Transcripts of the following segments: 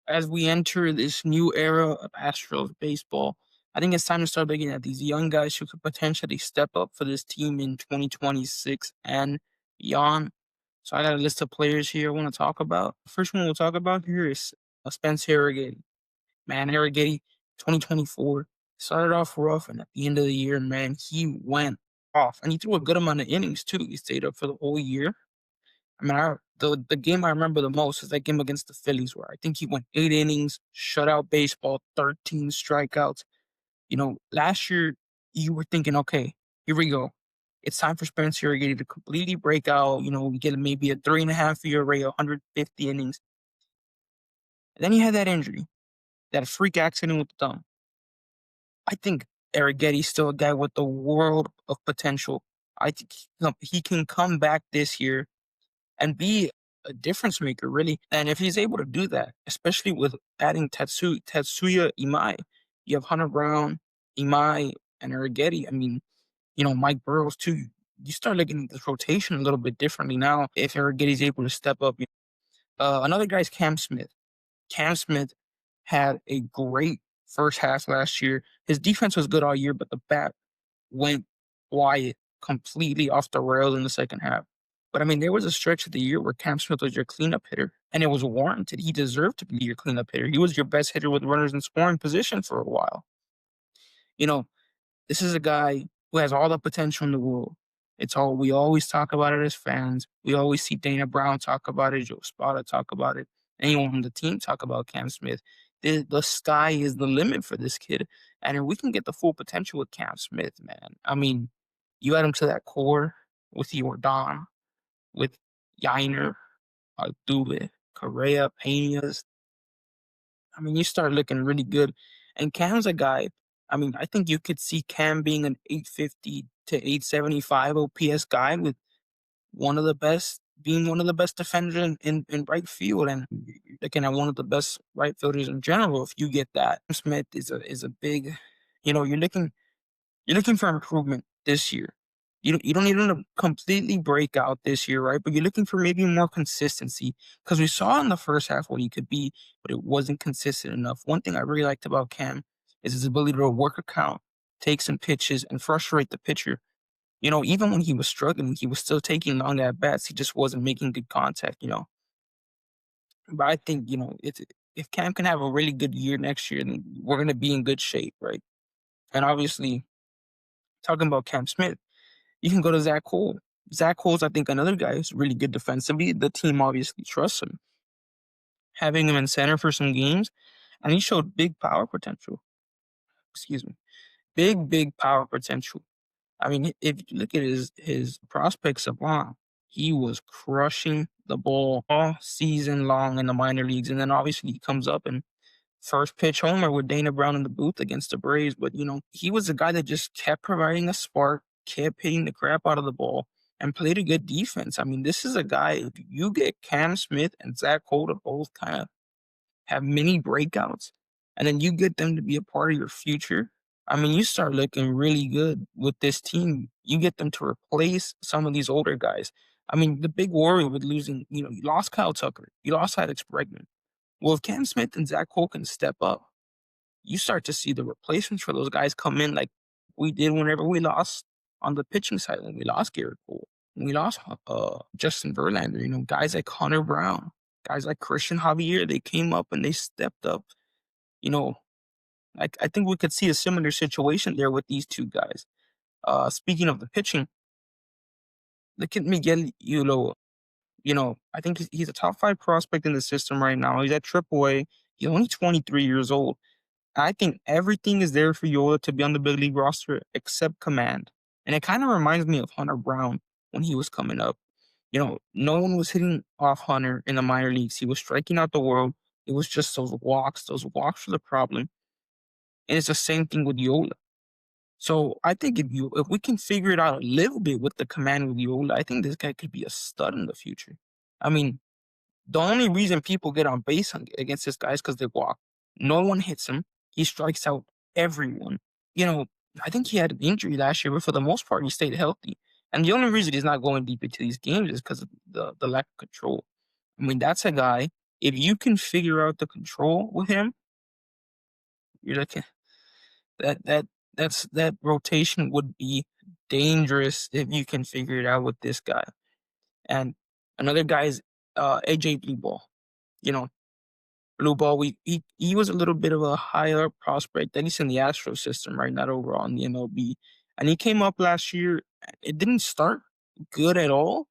As we enter this new era of Astros baseball, I think it's time to start looking at these young guys who could potentially step up for this team in 2026 and beyond. So I got a list of players here I want to talk about. The first one we'll talk about here is Spencer Irrigate. Man, Irrigate, 2024, started off rough, and at the end of the year, man, he went off. And he threw a good amount of innings, too. He stayed up for the whole year. I mean, the game I remember the most is that game against the Phillies, where I think he went 8 innings, shutout baseball, 13 strikeouts. Last year you were thinking, okay, here we go. It's time for Spencer Irrigate to completely break out. We get maybe a 3.5 ERA, 150 innings. And then he had that injury, that freak accident with the thumb. I think Arrigetti's still a guy with the world of potential. I think he can come back this year and be a difference maker, really. And if he's able to do that, especially with adding Tetsuya Imai, you have Hunter Brown, Imai, and Arrigetti. I mean, Mike Burrows too. You start looking at this rotation a little bit differently now if Arrigetti's able to step up. Another guy's Cam Smith. Cam Smith had a great first half last year. His defense was good all year, but the bat went quiet, completely off the rails in the second half. But I mean, there was a stretch of the year where Cam Smith was your cleanup hitter, and it was warranted. He deserved to be your cleanup hitter. He was your best hitter with runners in scoring position for a while. You know, this is a guy who has all the potential in the world. We always talk about it as fans. We always see Dana Brown talk about it, Joe Spada talk about it, anyone on the team talk about Cam Smith. The sky is the limit for this kid. And if we can get the full potential with Cam Smith, man. I mean, you add him to that core with Jordan, with Yiner, Altuve, Correa, Peñas. I mean, you start looking really good. And Cam's a guy, I mean, I think you could see Cam being an 850 to 875 OPS guy with being one of the best defenders in right field. And you're looking at one of the best right fielders in general if you get that. Smith is a big, you're looking for improvement this year. You don't need him to completely break out this year, right? But you're looking for maybe more consistency because we saw in the first half what he could be, but it wasn't consistent enough. One thing I really liked about Cam is his ability to work a count, take some pitches, and frustrate the pitcher. Even when he was struggling, he was still taking long at bats. He just wasn't making good contact. But I think, if Cam can have a really good year next year, then we're going to be in good shape, right? And obviously, talking about Cam Smith, you can go to Zach Cole. Zach Cole's, I think, another guy who's really good defensively. The team obviously trusts him. Having him in center for some games, and he showed big power potential. Excuse me. Big power potential. I mean, if you look at his prospects of long, he was crushing the ball all season long in the minor leagues. And then obviously he comes up and first pitch homer with Dana Brown in the booth against the Braves. But, he was a guy that just kept providing a spark, kept hitting the crap out of the ball, and played a good defense. I mean, this is a guy, if you get Cam Smith and Zach Cole to both kind of have mini breakouts, and then you get them to be a part of your future, I mean, you start looking really good with this team. You get them to replace some of these older guys. I mean, the big worry with losing, you lost Kyle Tucker, you lost Alex Bregman. Well, if Cam Smith and Zach Cole can step up, you start to see the replacements for those guys come in like we did whenever we lost on the pitching side, when we lost Garrett Cole, when we lost Justin Verlander, guys like Hunter Brown, guys like Christian Javier, they came up and they stepped up. You know, I think we could see a similar situation there with these two guys. Speaking of the pitching, look at Miguel Yulo. I think he's a top 5 prospect in the system right now. He's at AAA. He's only 23 years old. I think everything is there for Yola to be on the big league roster except command. And it kind of reminds me of Hunter Brown when he was coming up. No one was hitting off Hunter in the minor leagues. He was striking out the world. It was just those walks. Those walks were the problem. And it's the same thing with Yola. So I think if we can figure it out a little bit with the command with Yola, I think this guy could be a stud in the future. I mean, the only reason people get on base against this guy is because they walk. No one hits him. He strikes out everyone. I think he had an injury last year, but for the most part, he stayed healthy. And the only reason he's not going deep into these games is because of the lack of control. I mean, that's a guy If you can figure out the control with him, you're looking that that that rotation would be dangerous if you can figure it out with this guy. And another guy is AJ Blue Ball. You know, Blue Ball, he was a little bit of a higher prospect, at least in the Astros system, right? Not overall in the MLB. And he came up last year. It didn't start good at all,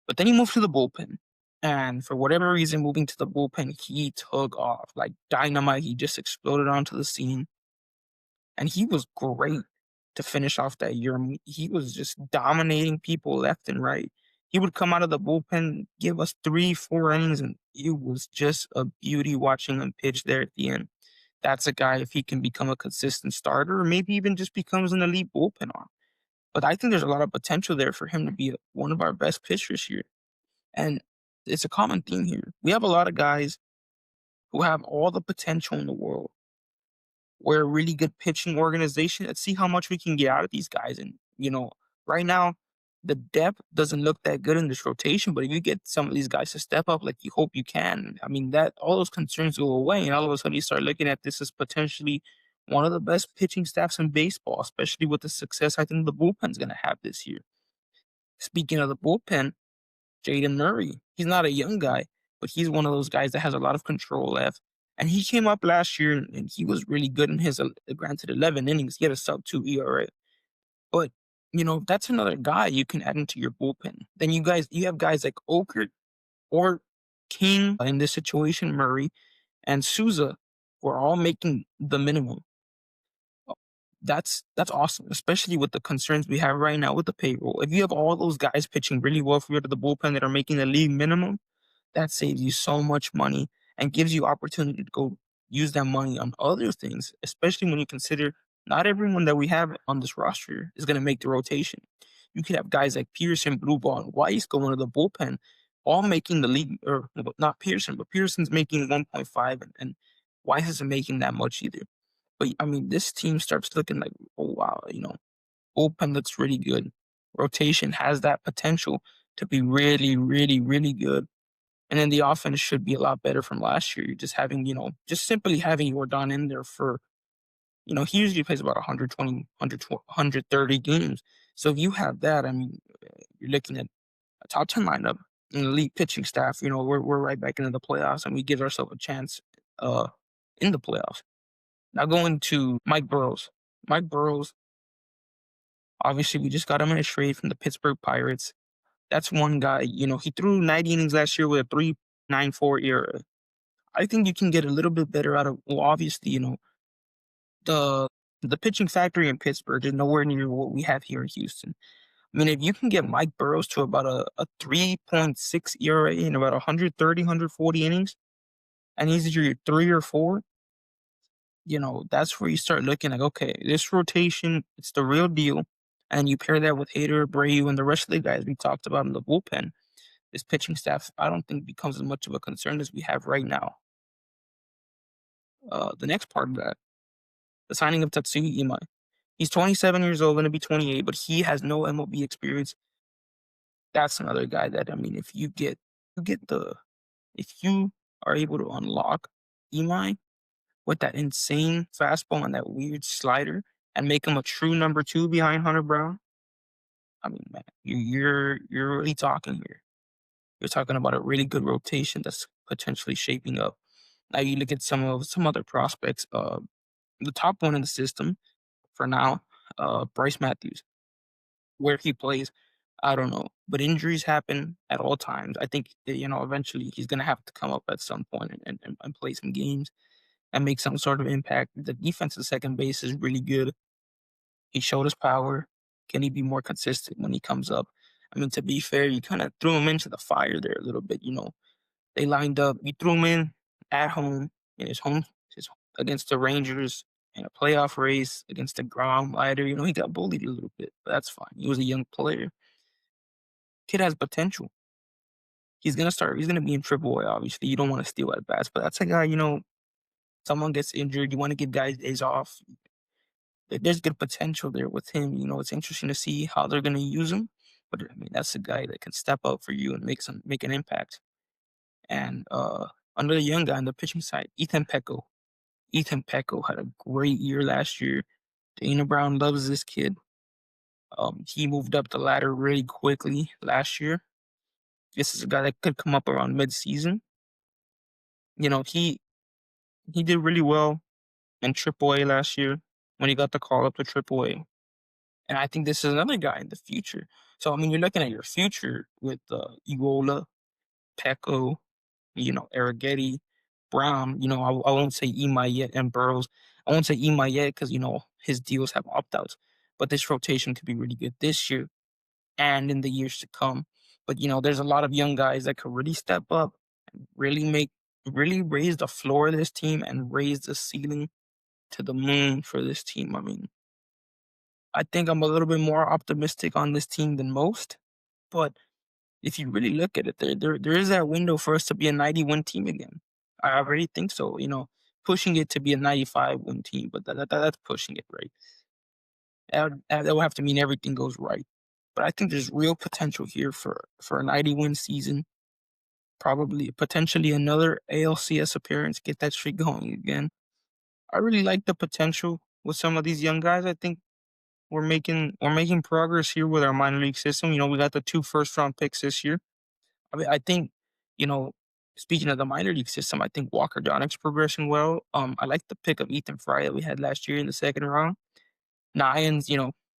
but then he moved to the bullpen. And for whatever reason, moving to the bullpen, he took off like dynamite. He just exploded onto the scene. And he was great to finish off that year. I mean, he was just dominating people left and right. He would come out of the bullpen, give us 3, 4 innings, and it was just a beauty watching him pitch there at the end. That's a guy, if he can become a consistent starter, or maybe even just becomes an elite bullpen arm. But I think there's a lot of potential there for him to be one of our best pitchers here. And it's a common theme here. We have a lot of guys who have all the potential in the world. We're a really good pitching organization. Let's see how much we can get out of these guys. And, right now, the depth doesn't look that good in this rotation, but if you get some of these guys to step up like you hope you can, I mean, that all those concerns go away. And all of a sudden, you start looking at this as potentially one of the best pitching staffs in baseball, especially with the success I think the bullpen's going to have this year. Speaking of the bullpen, Jaden Murray. He's not a young guy, but he's one of those guys that has a lot of control left. And he came up last year and he was really good in his granted 11 innings. He had a sub 2 ERA. But, that's another guy you can add into your bullpen. Then you have guys like Okert or King in this situation, Murray and Souza, who are all making the minimum. That's awesome, especially with the concerns we have right now with the payroll. If you have all those guys pitching really well for you to the bullpen that are making the league minimum, that saves you so much money and gives you opportunity to go use that money on other things, especially when you consider not everyone that we have on this roster is going to make the rotation. You could have guys like Pearson, Blue Ball, and Weiss going to the bullpen, all making the league, or not Pearson, but Pearson's making 1.5, and Weiss isn't making that much either. But I mean, this team starts looking like, oh wow, bullpen looks really good. Rotation has that potential to be really, really, really good. And then the offense should be a lot better from last year. You're just having, just simply having Jordan in there for, he usually plays about 120, 130 games. So if you have that, I mean, you're looking at a top 10 lineup, an elite pitching staff. We're right back into the playoffs and we give ourselves a chance in the playoffs. Now going to Mike Burrows. Mike Burrows, obviously, we just got him in a trade from the Pittsburgh Pirates. That's one guy, he threw 90 innings last year with a 3.94 ERA. I think you can get a little bit better out of, well, obviously, the the pitching factory in Pittsburgh is nowhere near what we have here in Houston. I mean, if you can get Mike Burrows to about a 3.6 ERA in about 130, 140 innings, and he's your 3 or 4, that's where you start looking like, okay, this rotation, it's the real deal. And you pair that with Hader, Abreu, and the rest of the guys we talked about in the bullpen. This pitching staff, I don't think becomes as much of a concern as we have right now. The next part of that, the signing of Tatsuya Imai. He's 27 years old, going to be 28, but he has no MLB experience. That's another guy that, I mean, if you are able to unlock Imai with that insane fastball and that weird slider and make him a true number 2 behind Hunter Brown, I mean, man, you're really talking here. You're talking about a really good rotation that's potentially shaping up. Now you look at some other prospects. The top one in the system for now, Bryce Matthews. Where he plays, I don't know, but injuries happen at all times. I think eventually he's gonna have to come up at some point and play some games and make some sort of impact. The defense at second base is really good. He showed his power. Can he be more consistent when he comes up? I mean, to be fair, you kind of threw him into the fire there a little bit. They lined up. You threw him in at home in his against the Rangers in a playoff race against the ground lighter. He got bullied a little bit, but that's fine. He was a young player. Kid has potential. He's gonna start. He's gonna be in AAA. Obviously, you don't want to steal at bats, but that's a guy. Someone gets injured. You want to give guys days off. There's good potential there with him. It's interesting to see how they're gonna use him. But I mean, that's a guy that can step up for you and make an impact. And another young guy on the pitching side, Ethan Pecco. Ethan Pecco had a great year last year. Dana Brown loves this kid. He moved up the ladder really quickly last year. This is a guy that could come up around mid-season. You know, he did really well in AAA last year when he got the call up to AAA. And I think this is another guy in the future. So I mean, you're looking at your future with Iguola, Pecco, Arrighetti, Brown. I won't say Ema yet and Burrows. I won't say Ema yet because his deals have opt-outs. But this rotation could be really good this year and in the years to come. But there's a lot of young guys that could really step up and really raise the floor of this team and raise the ceiling to the moon for this team. I mean, I think I'm a little bit more optimistic on this team than most. But if you really look at it, there is that window for us to be a 90-win team again. I already think so. Pushing it to be a 95-win team, but that's pushing it, right? That would have to mean everything goes right. But I think there's real potential here for a 90-win season. Probably potentially another ALCS appearance, get that streak going again. I really like the potential with some of these young guys. I think we're making progress here with our minor league system. We got the 2 first-round picks this year. I mean, I think, you know, speaking of the minor league system, I think Walker Johnick's progressing well. I like the pick of Ethan Fry that we had last year in the second round. Nyans,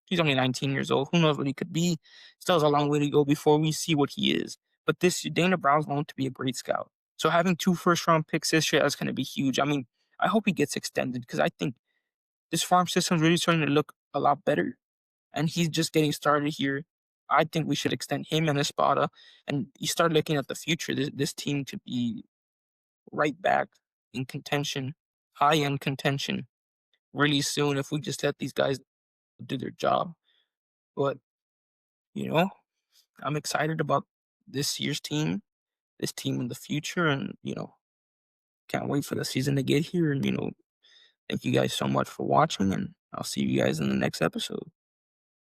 he's only 19 years old. Who knows what he could be? Still has a long way to go before we see what he is. But this Dana Brown's going to be a great scout. So having 2 first-round picks this year is going to be huge. I mean, I hope he gets extended because I think this farm system is really starting to look a lot better, and he's just getting started here. I think we should extend him and Espada, and you start looking at the future. This team could be right back in contention, high-end contention, really soon if we just let these guys do their job. But you know, I'm excited about this year's team, this team in the future, and can't wait for the season to get here. And thank you guys so much for watching, and I'll see you guys in the next episode.